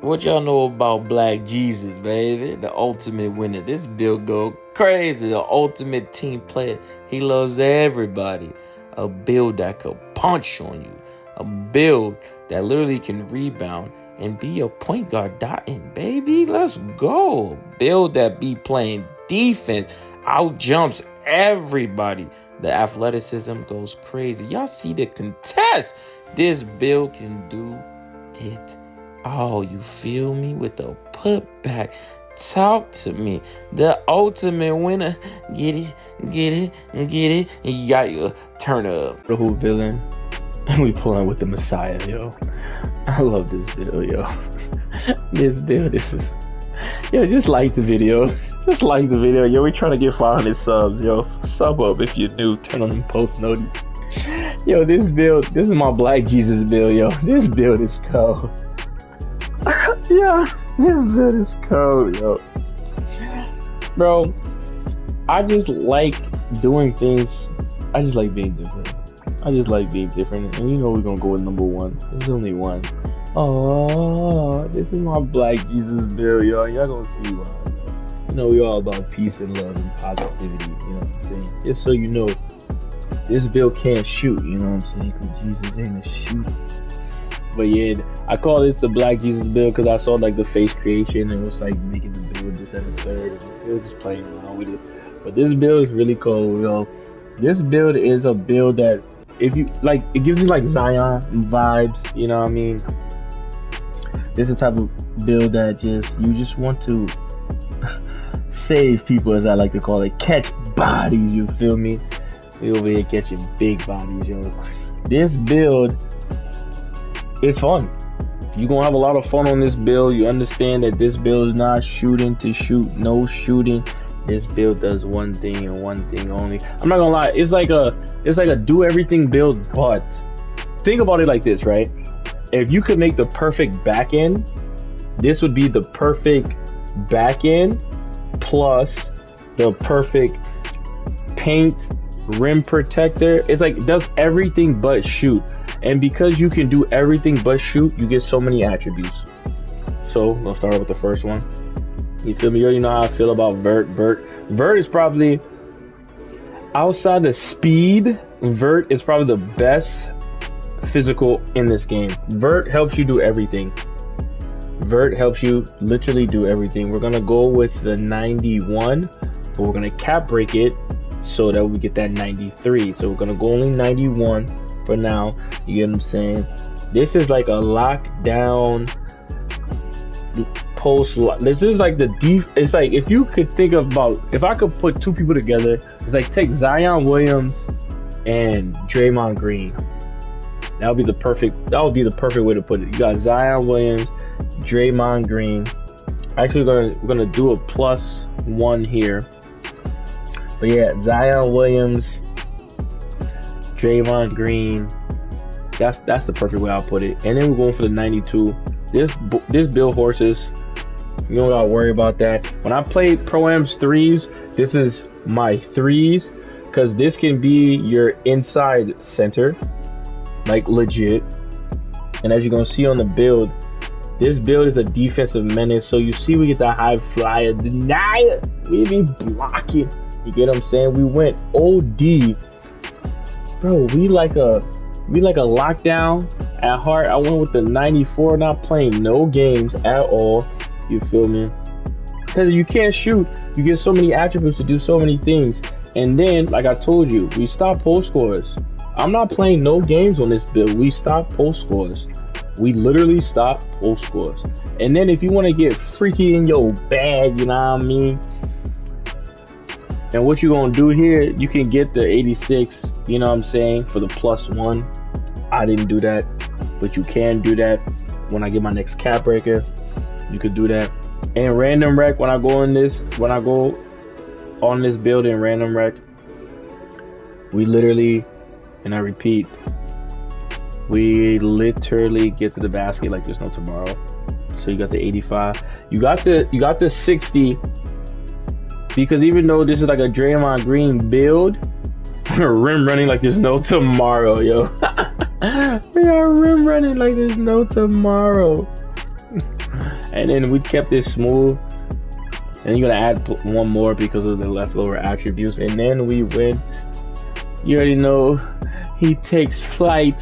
What y'all know about Black Jesus, baby? The ultimate winner. This build go crazy. The ultimate team player. He loves everybody. A build that could punch on you. A build that literally can rebound and be a point guard dotting, baby. Let's go. A build that be playing defense. Out jumps everybody. The athleticism goes crazy. Y'all see the contest. This build can do it. Oh, you feel me? With the putback. Talk to me. The ultimate winner. Get it. You got your turn up. The whole villain. And we pulling with the Messiah, yo. I love this build, yo. This build, yo, just like the video. Just like the video. Yo, we trying to get 500 subs, yo. Sub up if you're new. Turn on post notice. Yo, this is my Black Jesus build, yo. This build is cold. Yeah, this build is cold, yo. Bro, I just like doing things. I just like being different. And you know we're gonna go with number one. There's only one. Oh, this is my Black Jesus build, y'all. Y'all gonna see why. You know we all about peace and love and positivity. You know what I'm saying? Just so you know, this build can't shoot. You know what I'm saying? Because Jesus ain't a shooter. But yeah, I call this the Black Jesus build because I saw like the face creation and it was like making the build this and the third. It was just playing around with it. But this build is really cool, yo. This build is a build that if you like, it gives you like Zion vibes. You know what I mean? This is the type of build that you just want to save people, as I like to call it, catch bodies. You feel me? We over here catching big bodies, yo. This build. It's fun. You're going to have a lot of fun on this build. You understand that this build is not shooting to shoot. No shooting. This build does one thing and one thing only. I'm not going to lie. It's like a do everything build, but think about it like this, right? If you could make the perfect back end, this would be the perfect back end plus the perfect paint rim protector. It's like it does everything but shoot. And because you can do everything but shoot, you get so many attributes. So, let's start with the first one. You feel me? You already know how I feel about Vert. Vert is probably, outside the speed, Vert is probably the best physical in this game. Vert helps you do everything. Vert helps you literally do everything. We're going to go with the 91, but we're going to cap break it so that we get that 93. So, we're going to go only 91. For now, you get what I'm saying? This is like a lockdown post. This is like the deep. It's like if you could think about, if I could put two people together, it's like take Zion Williams and Draymond Green. That would be the perfect way to put it. You got Zion Williams, Draymond Green. Actually, we're gonna do a +1 here. But yeah, Zion Williams, Draymond Green. That's the perfect way I'll put it. And then we're going for the 92. This build horses. You don't gotta worry about that. When I play Pro-Am's threes, this is my threes, because this can be your inside center, like legit. And as you're gonna see on the build, this build is a defensive menace. So you see we get the high flyer denier. We be blocking. You get what I'm saying? We went OD. Bro, we like a lockdown at heart. I went with the 94, not playing no games at all. You feel me? Because you can't shoot. You get so many attributes to do so many things. And then, like I told you, we stop post scores. I'm not playing no games on this build. We stop post scores. We literally stop post scores. And then if you want to get freaky in your bag, you know what I mean? And what you gonna do here, you can get the 86, you know what I'm saying, for the +1. I didn't do that, but you can do that when I get my next cap breaker. You could do that. And random rec, when I go on this build in random rec, we literally, and I repeat, we literally get to the basket like there's no tomorrow. So you got the 85. You got the 60. Because even though this is like a Draymond Green build, rim running like there's no tomorrow, yo. We are rim running like there's no tomorrow. And then we kept it smooth. And you're gonna add one more because of the leftover attributes. And then we went. You already know. He takes flight.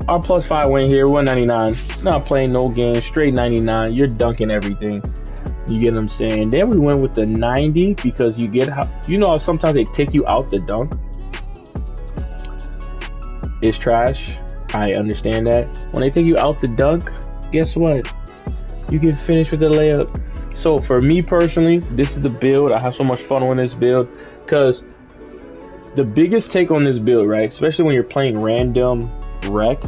Our +5 went here, 199. Not playing no game, straight 99. You're dunking everything. You get what I'm saying? Then we went with the 90 because you get how, you know how sometimes they take you out the dunk. It's trash. I understand that. When they take you out the dunk, guess what? You can finish with the layup. So for me personally, this is the build. I have so much fun on this build because the biggest take on this build, right? Especially when you're playing random rec.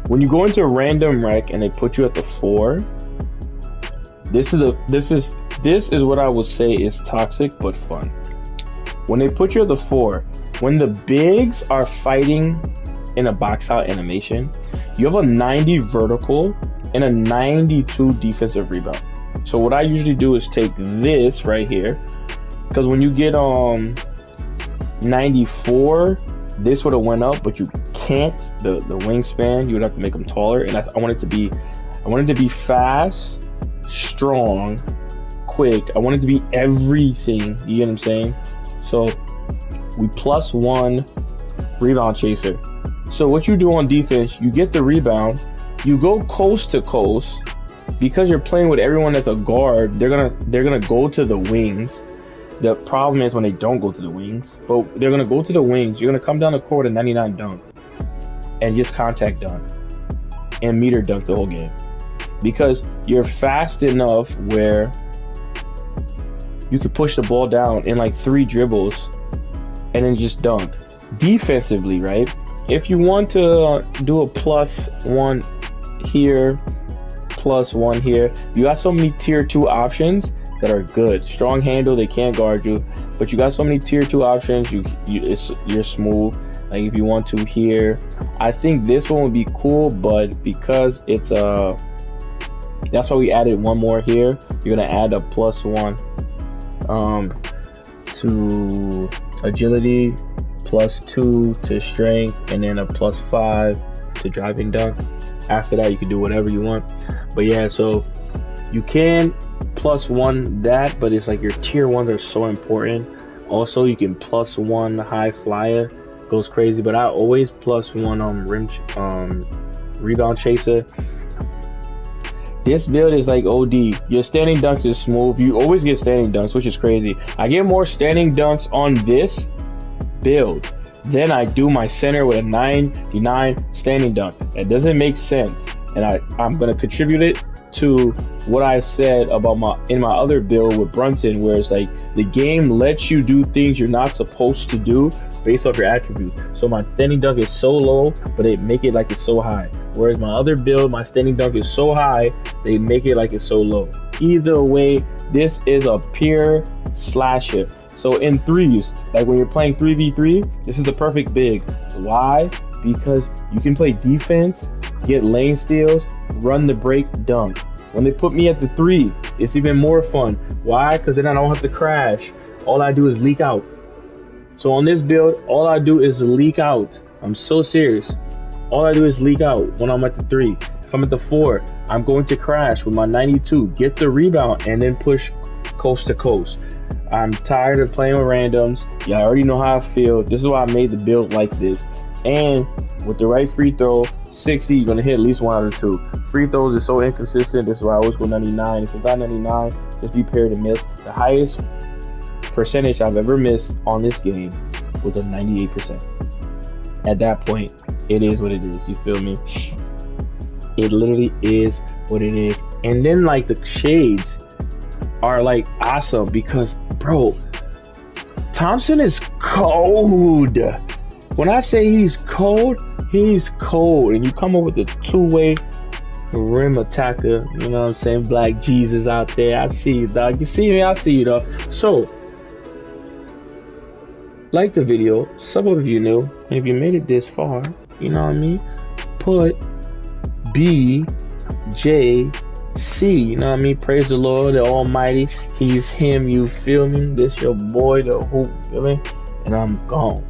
When you go into a random rec and they put you at the 4, this is what I would say is toxic but fun. When they put you at the 4, when the bigs are fighting in a box out animation, you have a 90 vertical and a 92 defensive rebound. So what I usually do is take this right here, because when you get 94, this would have went up, but you can't. The wingspan, you would have to make them taller, and I want it to be fast, strong, quick. I want it to be everything. You get what I'm saying? So we +1 rebound chaser. So what you do on defense, you get the rebound, you go coast to coast. Because you're playing with everyone as a guard, they're gonna go to the wings. The problem is when they don't go to the wings, but they're gonna go to the wings. You're gonna come down the court at 99 dunk and just contact dunk and meter dunk the whole game, because you're fast enough where you could push the ball down in like 3 dribbles and then just dunk. Defensively, right? If you want to do a +1 here, +1 here, you got so many tier 2 options that are good. Strong handle, they can't guard you, but you got so many tier 2 options. You're smooth. Like if you want to here, I think this one would be cool, but because it's that's why we added one more here. You're gonna add a +1 to agility, +2 to strength, and then a +5 to driving dunk. After that, you can do whatever you want. But yeah, so you can +1 that, but it's like your tier 1s are so important. Also, you can +1 high flyer, goes crazy, but I always +1 rebound chaser. This build is like OD. Your standing dunks is smooth. You always get standing dunks, which is crazy. I get more standing dunks on this build than I do my center with a 99 standing dunk. That doesn't make sense, and I'm gonna contribute it to what I said about my other build with Brunson, where it's like the game lets you do things you're not supposed to do based off your attributes. So my standing dunk is so low, but they make it like it's so high. Whereas my other build, my standing dunk is so high, they make it like it's so low. Either way, this is a pure slasher. So in threes, like when you're playing 3v3, this is the perfect big. Why? Because you can play defense, get lane steals, run the break, dunk. When they put me at the 3, it's even more fun. Why? Because then I don't have to crash. All I do is leak out. So on this build, all I do is leak out. I'm so serious. All I do is leak out when I'm at the 3. If I'm at the 4, I'm going to crash with my 92, get the rebound, and then push coast to coast. I'm tired of playing with randoms. Y'all already know how I feel. This is why I made the build like this. And with the right free throw, 60, you're gonna hit at least 1 out of 2. Free throws is so inconsistent. This is why I always go 99. If you got 99, just be prepared to miss. The highest percentage I've ever missed on this game was a 98%. At that point, it is what it is. You feel me? It literally is what it is. And then like the shades are like awesome because, bro, Thompson is cold. When I say he's cold, he's cold. And you come up with a 2-way rim attacker, you know what I'm saying? Black Jesus out there. I see you, dog. You see me? I see you, dog. So, like the video. Some of you knew. And if you made it this far, you know what I mean? Put BJC, you know what I mean? Praise the Lord, the Almighty. He's him, you feel me? This your boy, the hoop, feel me? And I'm gone.